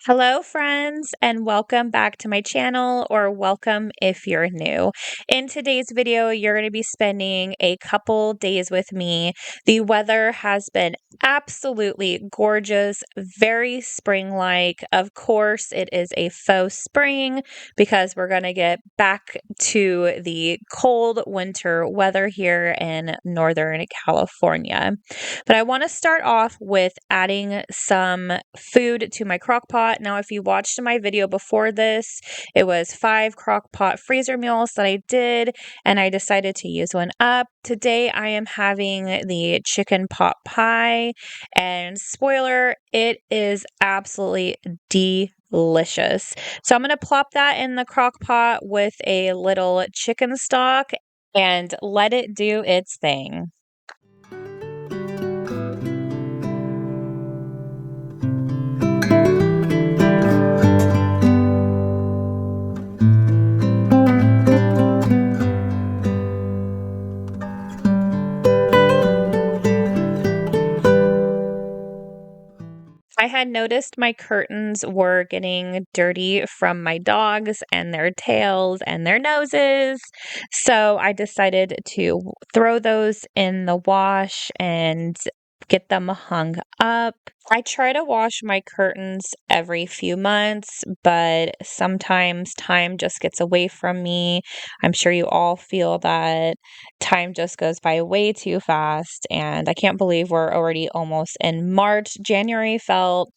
Hello, friends, and welcome back to my channel, or welcome if you're new. In today's video, you're going to be spending a couple days with me. The weather has been absolutely gorgeous, very spring-like. Of course, it is a faux spring because we're going to get back to the cold winter weather here in Northern California. But I want to start off with adding some food to my crock pot. Now, if you watched my video before this, it was 5 crock pot freezer meals that I did, and I decided to use one up. Today, I am having the chicken pot pie, and spoiler, it is absolutely delicious. So I'm going to plop that in the crock pot with a little chicken stock and let it do its thing. I had noticed my curtains were getting dirty from my dogs and their tails and their noses. So I decided to throw those in the wash and get them hung up. I try to wash my curtains every few months, but sometimes time just gets away from me. I'm sure you all feel that time just goes by way too fast, and I can't believe we're already almost in March. January felt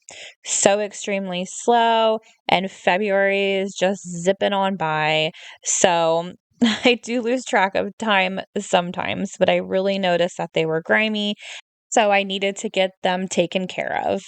so extremely slow, and February is just zipping on by. So I do lose track of time sometimes, but I really noticed that they were grimy, so I needed to get them taken care of.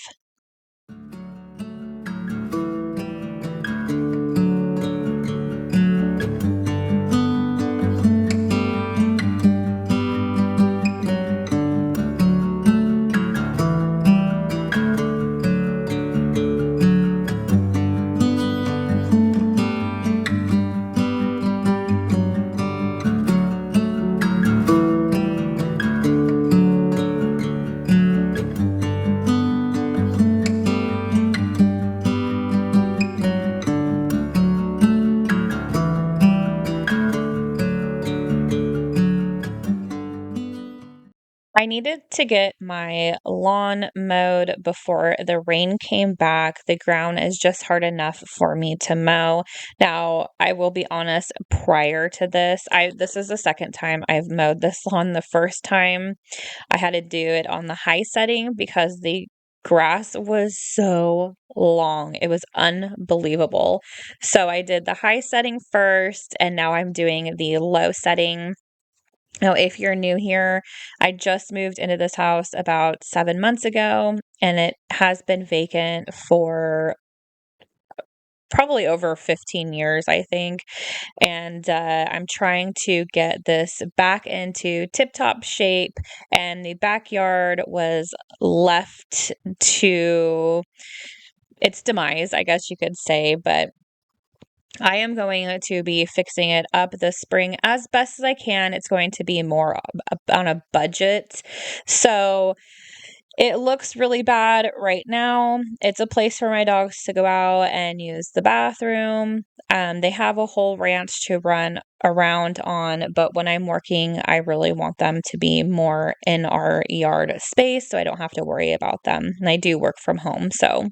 I needed to get my lawn mowed before the rain came back. The ground is just hard enough for me to mow. Now, I will be honest, prior to this is the second time I've mowed this lawn. The first time I had to do it on the high setting because the grass was so long. It was unbelievable. So I did the high setting first, and now I'm doing the low setting. Now, if you're new here, I just moved into this house about 7 months ago, and it has been vacant for probably over 15 years, I think. And I'm trying to get this back into tip-top shape, and the backyard was left to its demise, I guess you could say, but I am going to be fixing it up this spring as best as I can. It's going to be more on a budget. So it looks really bad right now. It's a place for my dogs to go out and use the bathroom. They have a whole ranch to run around on, but when I'm working, I really want them to be more in our yard space so I don't have to worry about them. And I do work from home, so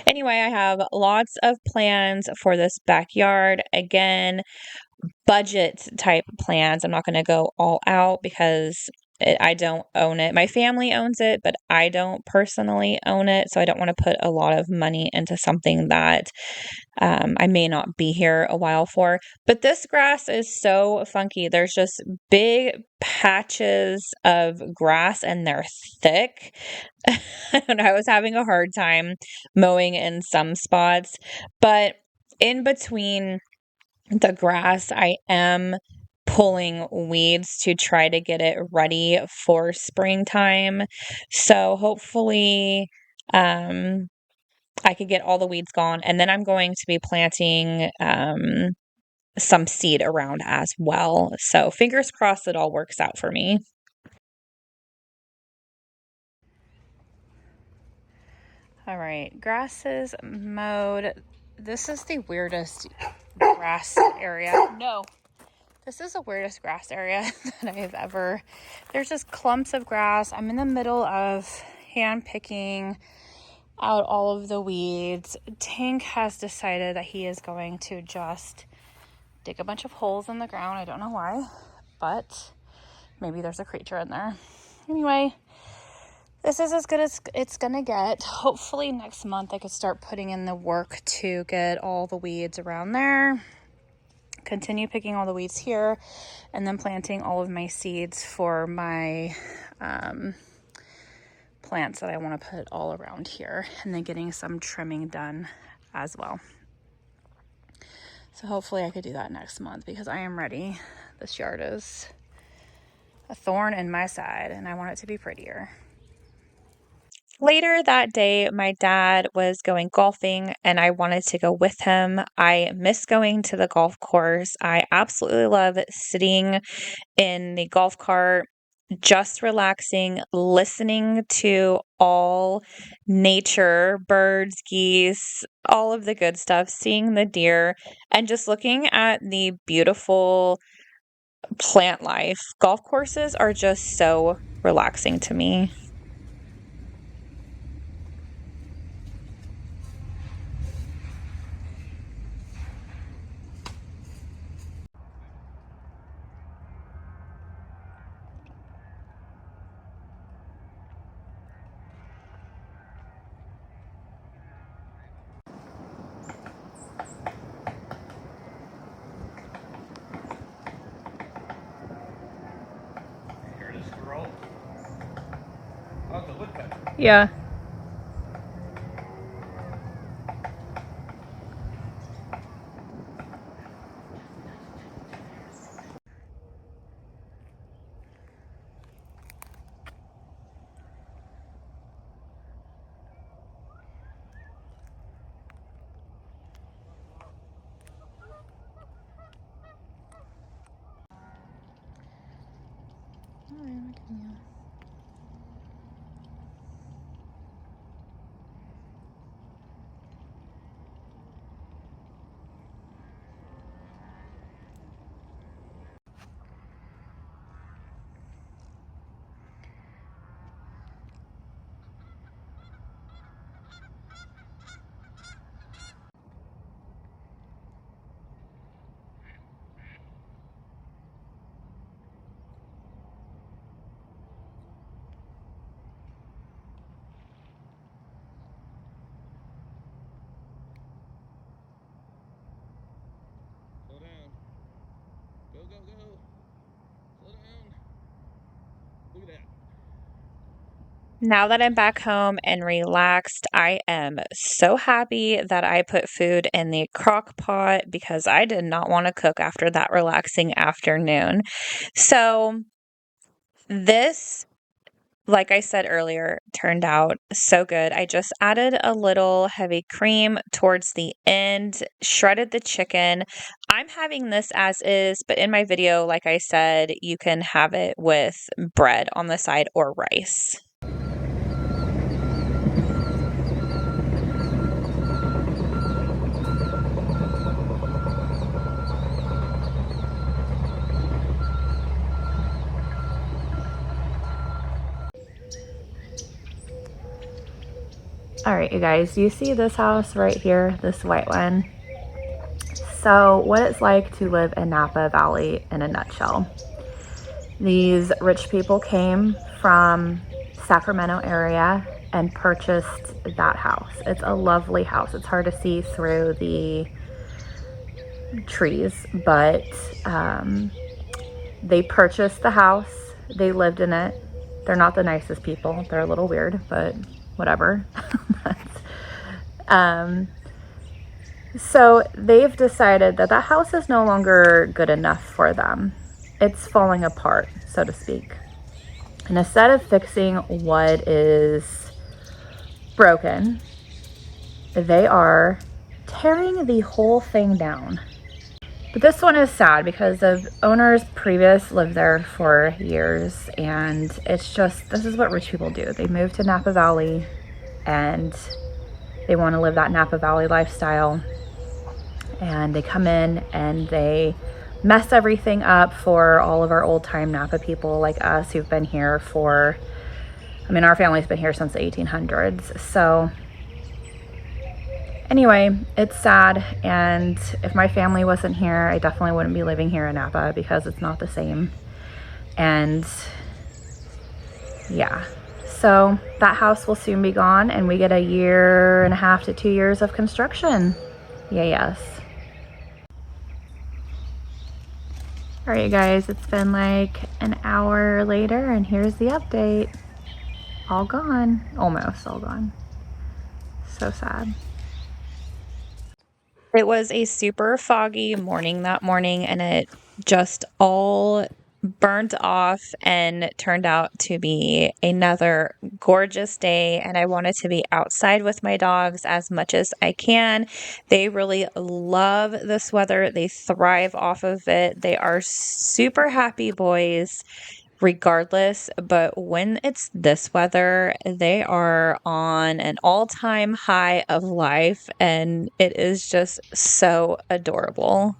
anyway, I have lots of plans for this backyard. Again, budget type plans. I'm not going to go all out because I don't own it. My family owns it, but I don't personally own it. So I don't want to put a lot of money into something that I may not be here a while for. But this grass is so funky. There's just big patches of grass and they're thick. And I was having a hard time mowing in some spots, but in between the grass, I am pulling weeds to try to get it ready for springtime. So hopefully, I could get all the weeds gone, and then I'm going to be planting some seed around as well. So fingers crossed it all works out for me. All right, grass is mowed. This is the weirdest grass area. No, this is the weirdest grass area that I've ever. There's just clumps of grass. I'm in the middle of hand picking out all of the weeds. Tank has decided that he is going to just dig a bunch of holes in the ground. I don't know why, but maybe there's a creature in there. Anyway, this is as good as it's gonna get. Hopefully next month I could start putting in the work to get all the weeds around there, continue picking all the weeds here, and then planting all of my seeds for my plants that I want to put all around here, and then getting some trimming done as well. So hopefully I could do that next month because I am ready. This yard is a thorn in my side and I want it to be prettier. Later that day, my dad was going golfing and I wanted to go with him. I miss going to the golf course. I absolutely love sitting in the golf cart, just relaxing, listening to all nature, birds, geese, all of the good stuff, seeing the deer, and just looking at the beautiful plant life. Golf courses are just so relaxing to me. Yeah. Slow down. Go, go, go. Slow down. Look at that. Now that I'm back home and relaxed, I am so happy that I put food in the crock pot because I did not want to cook after that relaxing afternoon. So, this, like I said earlier, turned out so good. I just added a little heavy cream towards the end, shredded the chicken. I'm having this as is, but in my video, like I said, you can have it with bread on the side or rice. All right, you guys, you see this house right here, this white one? So what it's like to live in Napa Valley in a nutshell. These rich people came from Sacramento area and purchased that house. It's a lovely house. It's hard to see through the trees, but they purchased the house. They lived in it. They're not the nicest people. They're a little weird, but whatever. So they've decided that that house is no longer good enough for them. It's falling apart, so to speak. And instead of fixing what is broken, they are tearing the whole thing down. But this one is sad because the owners previous lived there for years, and it's just, this is what rich people do. They move to Napa Valley and They want to live that Napa Valley lifestyle. And they come in and they mess everything up for all of our old time Napa people like us who've been here for, I mean, our family's been here since the 1800s. So anyway, it's sad. And if my family wasn't here, I definitely wouldn't be living here in Napa because it's not the same. And yeah, so that house will soon be gone and we get 1.5 to 2 years of construction. Yeah, yes. All right, you guys, it's been like an hour later and here's the update. All gone, almost all gone. So sad. It was a super foggy morning that morning and it just all burned off and turned out to be another gorgeous day. And I wanted to be outside with my dogs as much as I can. They really love this weather. They thrive off of it. They are super happy boys regardless, but when it's this weather, they are on an all-time high of life, and it is just so adorable.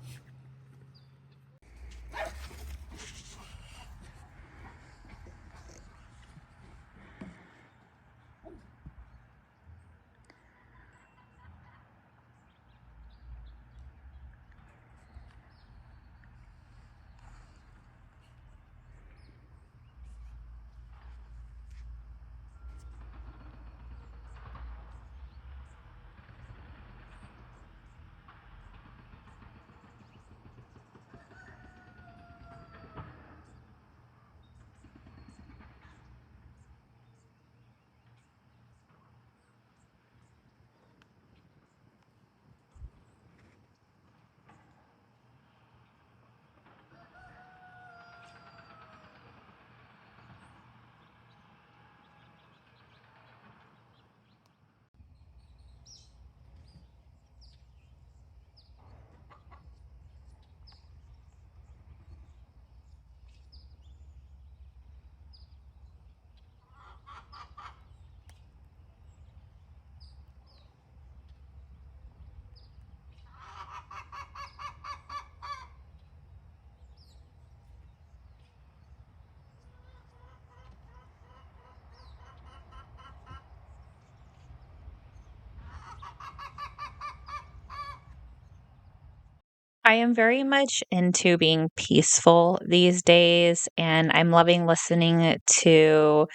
I am very much into being peaceful these days, and I'm loving listening to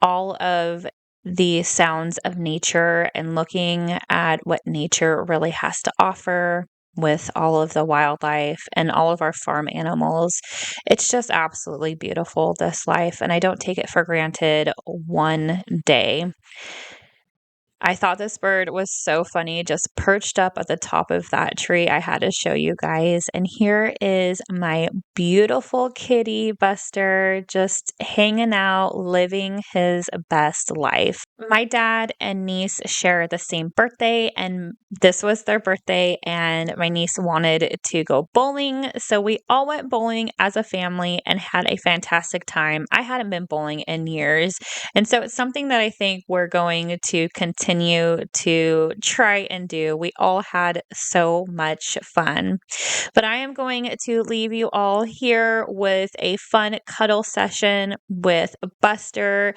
all of the sounds of nature and looking at what nature really has to offer with all of the wildlife and all of our farm animals. It's just absolutely beautiful, this life, and I don't take it for granted one day. I thought this bird was so funny, just perched up at the top of that tree. I had to show you guys. And here is my beautiful kitty, Buster, just hanging out, living his best life. My dad and niece share the same birthday, and this was their birthday, and my niece wanted to go bowling. So we all went bowling as a family and had a fantastic time. I hadn't been bowling in years. And so it's something that I think we're going to continue to try and do. We all had so much fun. But I am going to leave you all here with a fun cuddle session with Buster.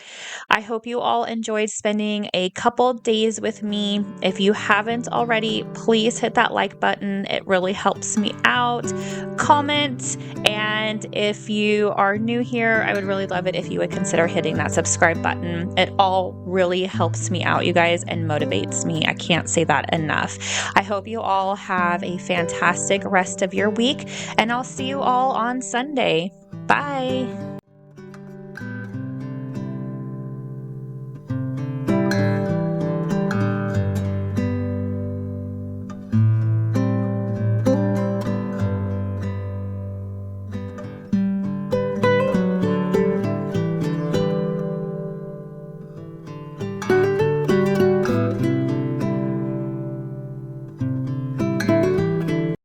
I hope you all enjoyed spending a couple days with me. If you haven't already, please hit that like button. It really helps me out. Comment, and if you are new here, I would really love it if you would consider hitting that subscribe button. It all really helps me out, you guys, and motivates me. I can't say that enough. I hope you all have a fantastic rest of your week, and I'll see you all on Sunday. Bye.